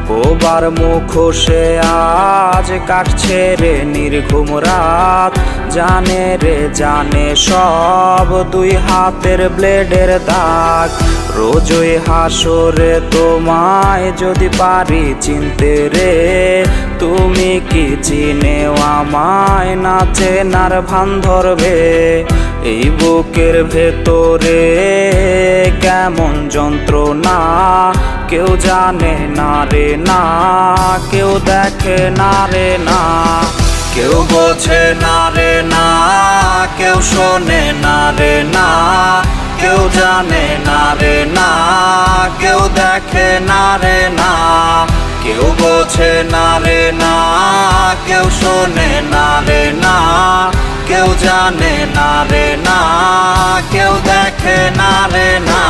বোবার মুখোশে আজ কাটছে রে নির্ঘুম রাত। জানে রে জানে সব দুই হাতের ব্লেডের দাগ। রোজই হাসরে তোমায় যদি পারি চিনতে রে, তুমি কি চিনেও আমায় না চেনার ভান ধরবে? এই বুকের ভেতরে কেমন যন্ত্রণা কেউ জানে না রে না, কেউ দেখে না রে না, কেউ বোঝে না রে না, কেউ শোনে না রে না, কেউ জানে না রে না, কেউ দেখে না রে না, কেউ বোঝে না রে না, কেউ শোনে না রে না, কেউ জানে না রে না, কেউ দেখে না রে না।